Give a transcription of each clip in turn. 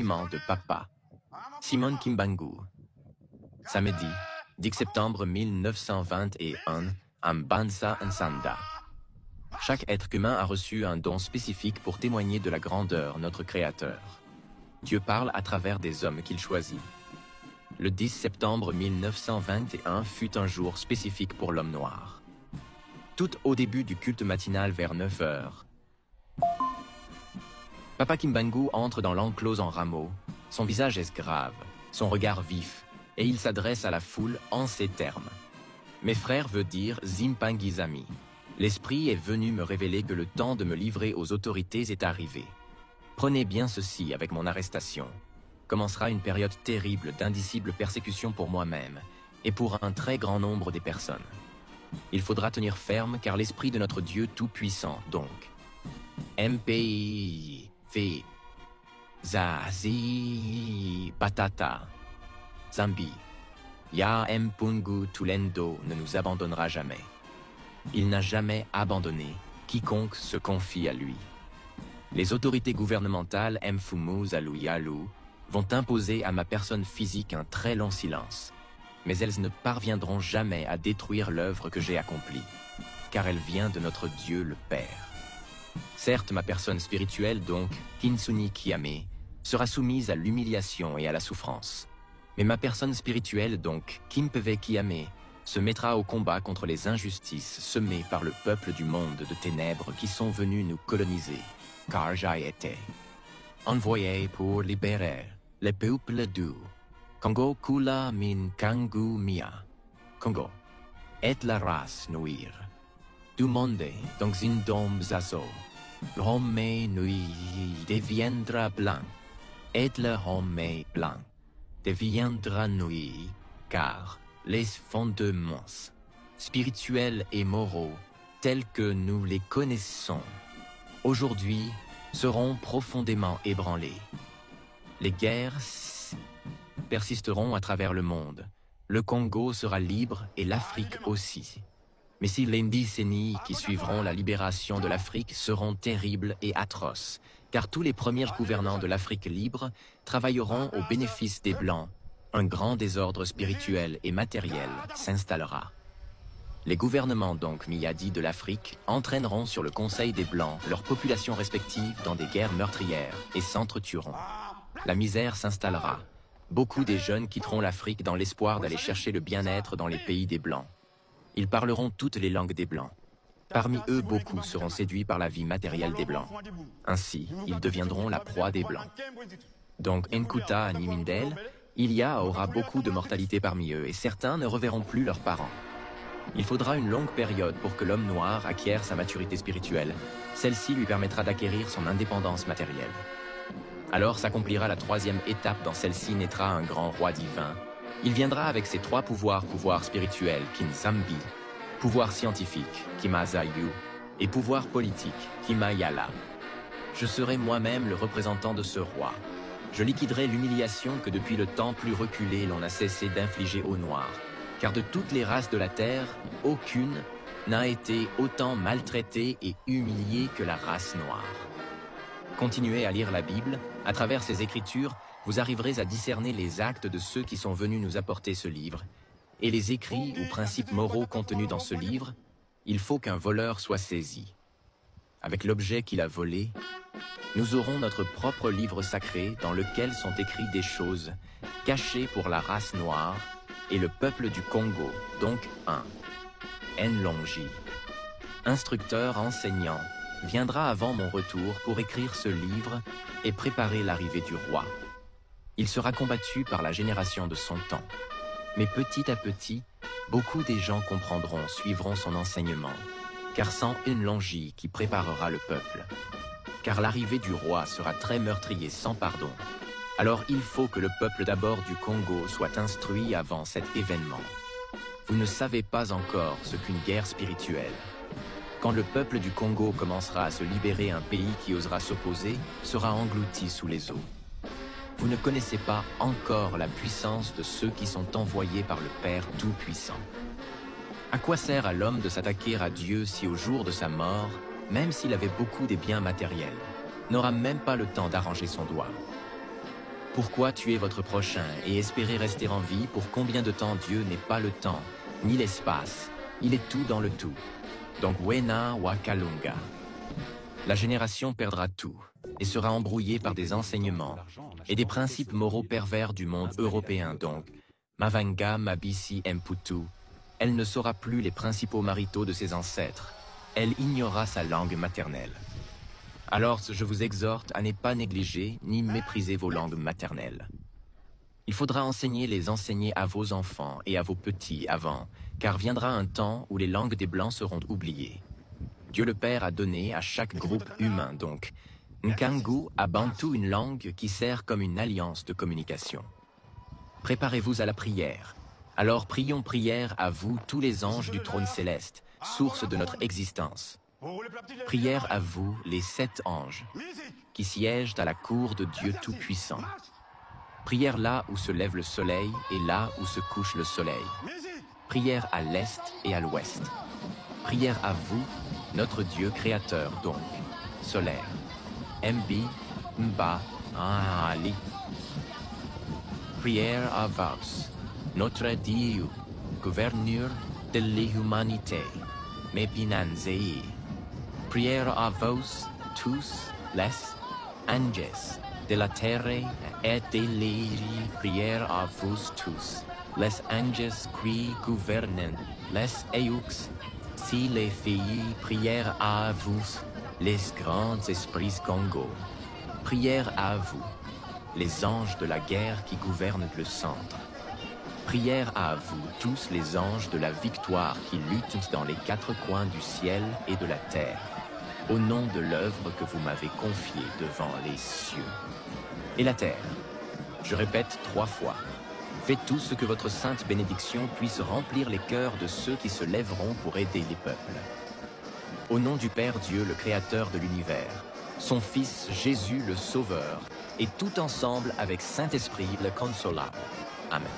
enseignements de papa, Simon Kimbangu. Samedi, 10 septembre 1921, à Mbanza Nsanda. Chaque être humain a reçu un don spécifique pour témoigner de la grandeur de notre Créateur. Dieu parle à travers des hommes qu'il choisit. Le 10 septembre 1921 fut un jour spécifique pour l'homme noir. Tout au début du culte matinal vers 9 heures, Papa Kimbangu entre dans l'enclos en rameaux. Son visage est grave, son regard vif, et il s'adresse à la foule en ces termes. « Mes frères veut dire Zimpangizami. L'Esprit est venu me révéler que le temps de me livrer aux autorités est arrivé. Prenez bien ceci avec mon arrestation. Commencera une période terrible d'indicible persécution pour moi-même et pour un très grand nombre des personnes. Il faudra tenir ferme car l'Esprit de notre Dieu Tout-Puissant, donc, MPI, V, Zazi, Batata, Zambi, Ya Mpungu Tulendo ne nous abandonnera jamais. Il n'a jamais abandonné quiconque se confie à lui. Les autorités gouvernementales Mfumu Zaluyalu vont imposer à ma personne physique un très long silence, mais elles ne parviendront jamais à détruire l'œuvre que j'ai accomplie, car elle vient de notre Dieu le Père. Certes, ma personne spirituelle, donc, Kinsuni Kiyame, sera soumise à l'humiliation et à la souffrance. Mais ma personne spirituelle, donc, Kimpeve Kiyame, se mettra au combat contre les injustices semées par le peuple du monde de ténèbres qui sont venus nous coloniser, car j'ai été envoyé pour libérer les peuples du Congo Kula Min Kangu Mia, Congo, et la race nuire. Du monde, donc Zindom Zazo, l'homme nuit deviendra blanc, et le homme blanc deviendra nuit, car les fondements spirituels et moraux tels que nous les connaissons aujourd'hui seront profondément ébranlés. Les guerres persisteront à travers le monde. Le Congo sera libre et l'Afrique aussi. Mais si les décennies qui suivront la libération de l'Afrique seront terribles et atroces, car tous les premiers gouvernants de l'Afrique libre travailleront au bénéfice des Blancs, un grand désordre spirituel et matériel s'installera. Les gouvernements donc Miyadi de l'Afrique entraîneront sur le Conseil des Blancs leurs populations respectives dans des guerres meurtrières et s'entretueront. La misère s'installera. Beaucoup des jeunes quitteront l'Afrique dans l'espoir d'aller chercher le bien-être dans les pays des Blancs. Ils parleront toutes les langues des Blancs. Parmi eux, beaucoup seront séduits par la vie matérielle des Blancs. Ainsi, ils deviendront la proie des Blancs. Donc, Nkuta à Nimindel, il y aura beaucoup de mortalité parmi eux et certains ne reverront plus leurs parents. Il faudra une longue période pour que l'homme noir acquiert sa maturité spirituelle. Celle-ci lui permettra d'acquérir son indépendance matérielle. Alors s'accomplira la troisième étape, dans celle-ci naîtra un grand roi divin. Il viendra avec ses trois pouvoirs spirituels, Kinzambi, pouvoir scientifique, Kimazayu, et pouvoir politique, Kimayala. Je serai moi-même le représentant de ce roi. Je liquiderai l'humiliation que depuis le temps plus reculé l'on a cessé d'infliger aux Noirs, car de toutes les races de la terre, aucune n'a été autant maltraitée et humiliée que la race noire. Continuez à lire la Bible, à travers ces écritures, vous arriverez à discerner les actes de ceux qui sont venus nous apporter ce livre. Et les écrits ou principes moraux contenus dans ce livre, il faut qu'un voleur soit saisi. Avec l'objet qu'il a volé, nous aurons notre propre livre sacré dans lequel sont écrites des choses cachées pour la race noire et le peuple du Congo, donc un Nlongi, instructeur enseignant, viendra avant mon retour pour écrire ce livre et préparer l'arrivée du roi. Il sera combattu par la génération de son temps. Mais petit à petit, beaucoup des gens comprendront, suivront son enseignement, car sans Nlongi qui préparera le peuple. Car l'arrivée du roi sera très meurtrier sans pardon. Alors il faut que le peuple d'abord du Congo soit instruit avant cet événement. Vous ne savez pas encore ce qu'une guerre spirituelle. Quand le peuple du Congo commencera à se libérer, un pays qui osera s'opposer sera englouti sous les eaux. Vous ne connaissez pas encore la puissance de ceux qui sont envoyés par le Père Tout-Puissant. À quoi sert à l'homme de s'attaquer à Dieu si au jour de sa mort, même s'il avait beaucoup des biens matériels, n'aura même pas le temps d'arranger son doigt? Pourquoi tuer votre prochain et espérer rester en vie pour combien de temps Dieu n'est pas le temps, ni l'espace, il est tout dans le tout. Donc Wena Wakalunga. La génération perdra tout et sera embrouillée par des enseignements et des principes moraux pervers du monde européen donc. Mavanga Mabisi Mputu, elle ne saura plus les principaux maritaux de ses ancêtres. Elle ignorera sa langue maternelle. Alors je vous exhorte à ne pas négliger ni mépriser vos langues maternelles. Il faudra les enseigner à vos enfants et à vos petits avant, car viendra un temps où les langues des Blancs seront oubliées. Dieu le Père a donné à chaque groupe humain donc. Nkangu a Bantu une langue qui sert comme une alliance de communication. Préparez-vous à la prière. Alors prions prière à vous tous les anges du trône céleste, source de notre existence. Prière à vous les 7 anges qui siègent à la cour de Dieu Tout-Puissant. Prière là où se lève le soleil et là où se couche le soleil. Prière à l'est et à l'ouest. Prière à vous, notre Dieu créateur donc, solaire. Mbi, Mba, Ali. Prière à vous, notre Dieu, gouverneur de l'humanité, Mepinanzei. Prière à vous, tous les anges de la terre et de l'air. Prière à vous tous, les anges qui gouvernent les eux. Si les filles, prière à vous, les grands esprits Congo. Prière à vous, les anges de la guerre qui gouvernent le centre. Prière à vous, tous les anges de la victoire qui luttent dans les 4 coins du ciel et de la terre, au nom de l'œuvre que vous m'avez confiée devant les cieux et la terre. Je répète 3 fois. Faites tout ce que votre sainte bénédiction puisse remplir les cœurs de ceux qui se lèveront pour aider les peuples. Au nom du Père Dieu, le Créateur de l'univers, son Fils Jésus le Sauveur, et tout ensemble avec Saint-Esprit le Consolateur. Amen.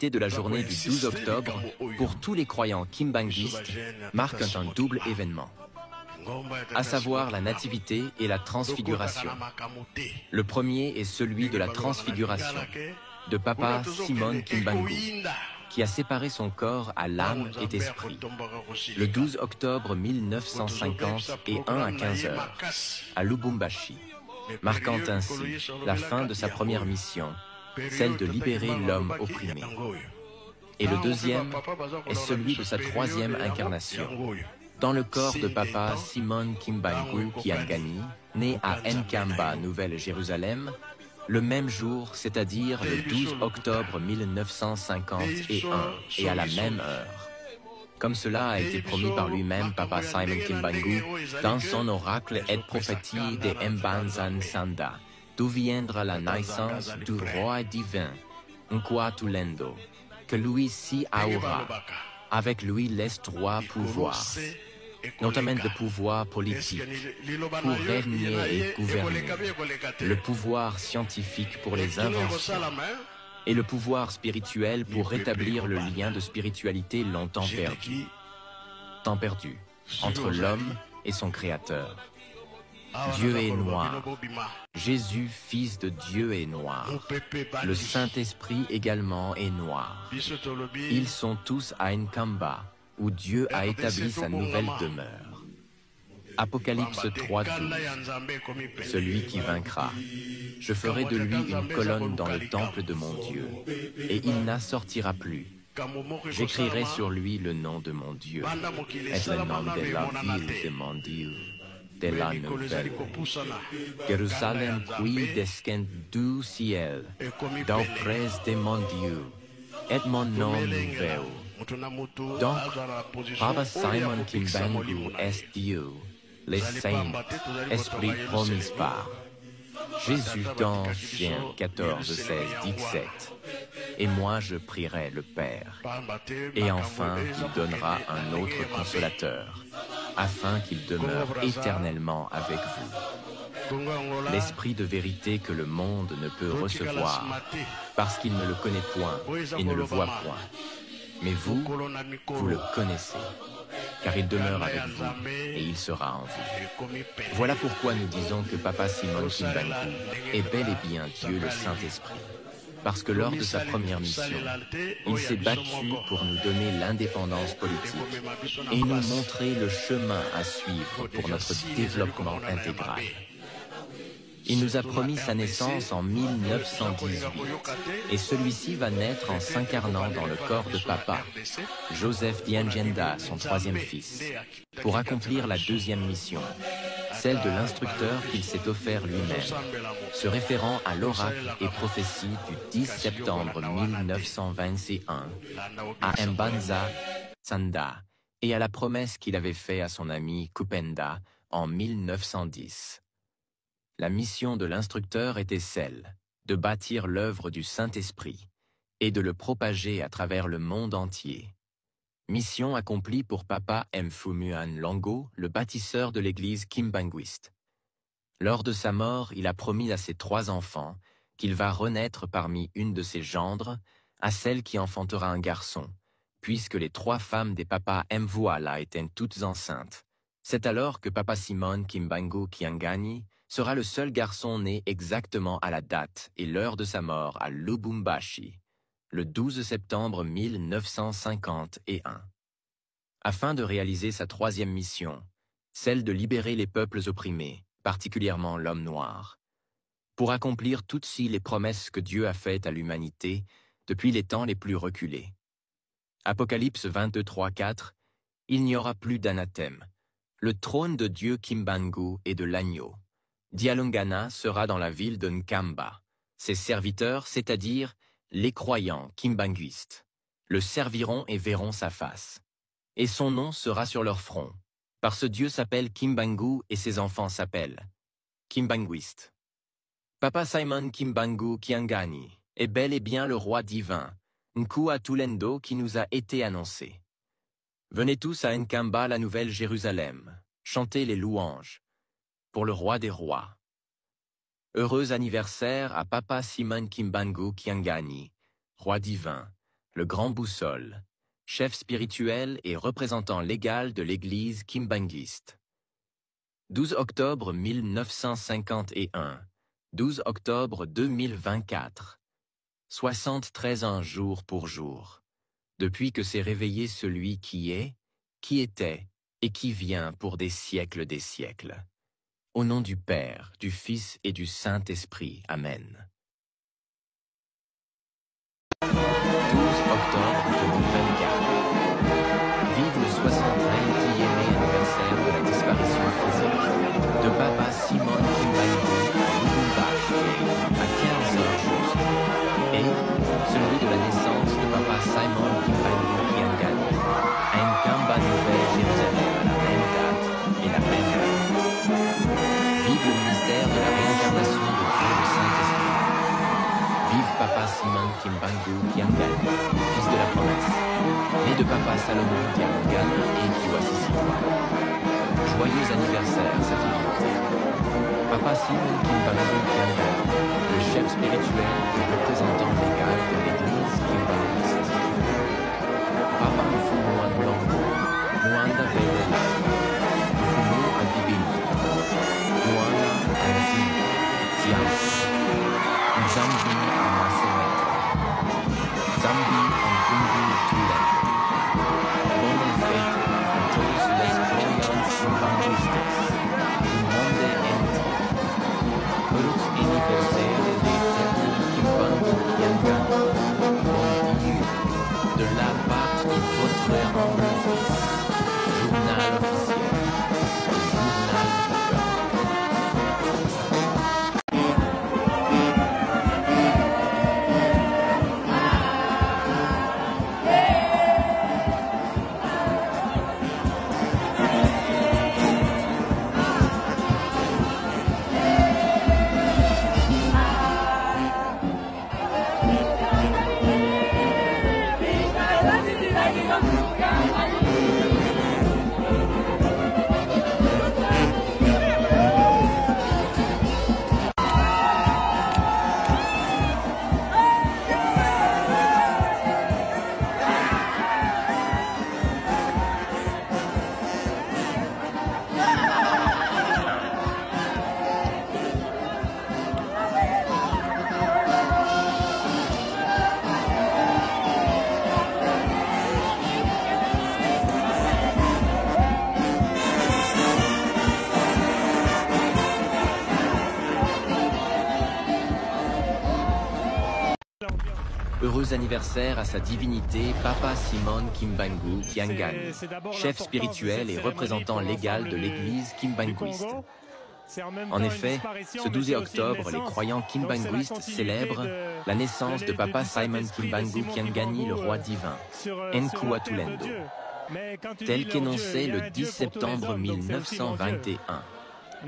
De la journée du 12 octobre, pour tous les croyants kimbanguistes, marque un double événement, à savoir la nativité et la transfiguration. Le premier est celui de la transfiguration, de Papa Simon Kimbangu, qui a séparé son corps à l'âme et d'esprit, le 12 octobre 1950 et 1 à 15 heures, à Lubumbashi, marquant ainsi la fin de sa première mission, celle de libérer l'homme opprimé. Et le deuxième est celui de sa 3e incarnation, dans le corps de Papa Simon Kimbangu Kiangani, né à Nkamba, Nouvelle-Jérusalem, le même jour, c'est-à-dire le 12 octobre 1951, et à la même heure. Comme cela a été promis par lui-même, Papa Simon Kimbangu, dans son oracle et prophétie de Mbanza Nsanda, d'où viendra la naissance du roi divin, Nkwatulendo, que lui-ci aura, avec lui les 3 pouvoirs, notamment le pouvoir politique, pour régner et gouverner, le pouvoir scientifique pour les inventions, et le pouvoir spirituel pour rétablir le lien de spiritualité longtemps perdu. Temps perdu entre l'homme et son Créateur. Dieu est noir. Jésus, Fils de Dieu, est noir. Le Saint-Esprit également est noir. Ils sont tous à Nkamba, où Dieu a établi sa nouvelle demeure. Apocalypse 3:12. Celui qui vaincra, je ferai de lui une colonne dans le temple de mon Dieu, et il n'assortira plus. J'écrirai sur lui le nom de mon Dieu, et le nom de la ville de mon Dieu, de la nouvelle. Jérusalem qui descend du ciel, d'auprès de mon Dieu, et mon nom nouveau. Donc, Papa Simon Kimbangu est Dieu, les saints, esprit promis par Jésus dans Chien 14, 16, 17. Et moi je prierai le Père. Et enfin, il donnera un autre consolateur, afin qu'il demeure éternellement avec vous. L'esprit de vérité que le monde ne peut recevoir, parce qu'il ne le connaît point et ne le voit point. Mais vous, vous le connaissez, car il demeure avec vous et il sera en vous. Voilà pourquoi nous disons que Papa Simon Kimbangu est bel et bien Dieu le Saint-Esprit. Parce que lors de sa première mission, il s'est battu pour nous donner l'indépendance politique et nous montrer le chemin à suivre pour notre développement intégral. Il nous a promis sa naissance en 1918 et celui-ci va naître en s'incarnant dans le corps de Papa, Joseph Diangenda, son troisième fils, pour accomplir la deuxième mission, celle de l'instructeur qu'il s'est offert lui-même, se référant à l'oracle et prophétie du 10 septembre 1921 à Mbanza, Sanda, et à la promesse qu'il avait faite à son ami Kupenda en 1910. La mission de l'instructeur était celle de bâtir l'œuvre du Saint-Esprit et de le propager à travers le monde entier. Mission accomplie pour Papa Mfumuan Longo, le bâtisseur de l'église Kimbanguiste. Lors de sa mort, il a promis à ses 3 enfants qu'il va renaître parmi une de ses gendres, à celle qui enfantera un garçon, puisque les 3 femmes des papas Mvuala étaient toutes enceintes. C'est alors que Papa Simon Kimbangu Kiangani sera le seul garçon né exactement à la date et l'heure de sa mort à Lubumbashi, le 12 septembre 1951. Afin de réaliser sa 3e mission, celle de libérer les peuples opprimés, particulièrement l'homme noir, pour accomplir toutes les promesses que Dieu a faites à l'humanité depuis les temps les plus reculés. Apocalypse 22:3-4, il n'y aura plus d'anathème. Le trône de Dieu Kimbangu et de l'agneau. Dialungana sera dans la ville de Nkamba. Ses serviteurs, c'est-à-dire les croyants kimbanguistes, le serviront et verront sa face. Et son nom sera sur leur front, parce que Dieu s'appelle Kimbangu et ses enfants s'appellent Kimbanguistes. Papa Simon Kimbangu Kiangani est bel et bien le roi divin, Nkua Tulendo qui nous a été annoncé. Venez tous à Nkamba, la nouvelle Jérusalem, chantez les louanges pour le roi des rois. Heureux anniversaire à Papa Simon Kimbangu Kiangani, roi divin, le grand boussole, chef spirituel et représentant légal de l'église kimbanguiste. 12 octobre 1951, 12 octobre 2024. 73 ans jour pour jour, depuis que s'est réveillé celui qui est, qui était et qui vient pour des siècles des siècles. Au nom du Père, du Fils et du Saint-Esprit. Amen. 12 octobre 2024. Vive le 73e anniversaire de la disparition physique de Papa Simon Kimbangu à Lubumbashi à 15h juste, et celui de la naissance de Papa Simon Kimbangu Kiangani à Nkamba, Nouvelle Jérusalem à la même date et la même heure. Vive le mystère de la réincarnation de Dieu le Saint-Esprit. Vive Papa Simon Kimbangu Kiangani, fils de la promesse, né de Papa Salomon Dialungana et Kiwasisiwa. Joyeux anniversaire, sa divinité. Papa Simon Kimbangu Kiangani, le chef spirituel et représentant légal de Zambi Amasemet, Zambi Mpungu Tulendo. Bonne fête a todos les croyants kimbanguistas, du monde entier. Heureux anniversaire de l'éternel Kimbangu Kiangani. Bon Dieu, de la part de votre humble fils. Journal officiel, journal du peuple. Heureux anniversaire à sa divinité Papa Simon Kimbangu Kiangani, chef spirituel et représentant légal de l'église kimbanguiste. En effet, ce 12 octobre, les croyants kimbanguistes célèbrent la naissance de Papa Simon Kimbangu Kiangani, le roi divin, Nkua Tulendo, tel qu'énoncé le 10 septembre 1921.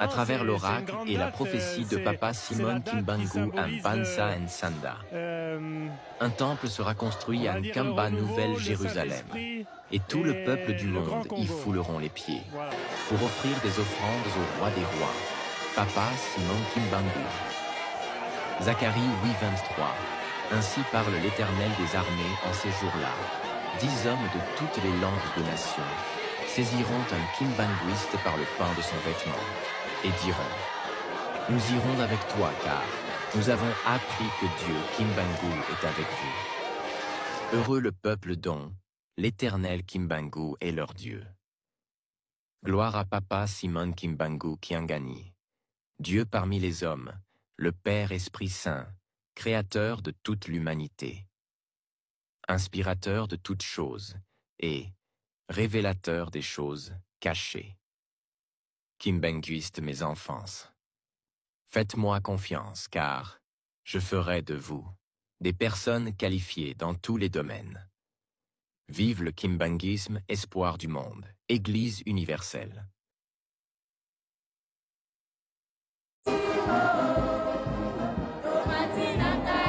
À travers l'oracle et la prophétie de Papa Simon Kimbangu Mpanza Nsanda. Un temple sera construit à Nkamba, Nouvelle-Jérusalem, et tout le peuple du monde y fouleront les pieds, pour offrir des offrandes au roi des rois, Papa Simon Kimbangu. Zacharie 8:23. Ainsi parle l'Éternel des armées en ces jours-là. 10 hommes de toutes les langues de nations saisiront un kimbanguiste par le pan de son vêtement et diront: nous irons avec toi car nous avons appris que Dieu Kimbangu est avec vous. Heureux le peuple dont l'Éternel Kimbangu est leur Dieu. Gloire à Papa Simon Kimbangu Kiangani, Dieu parmi les hommes, le Père Esprit Saint, créateur de toute l'humanité, inspirateur de toutes choses et révélateur des choses cachées. Kimbanguistes, mes enfants, faites-moi confiance, car je ferai de vous des personnes qualifiées dans tous les domaines. Vive le kimbanguisme, espoir du monde, Église universelle. Romantinata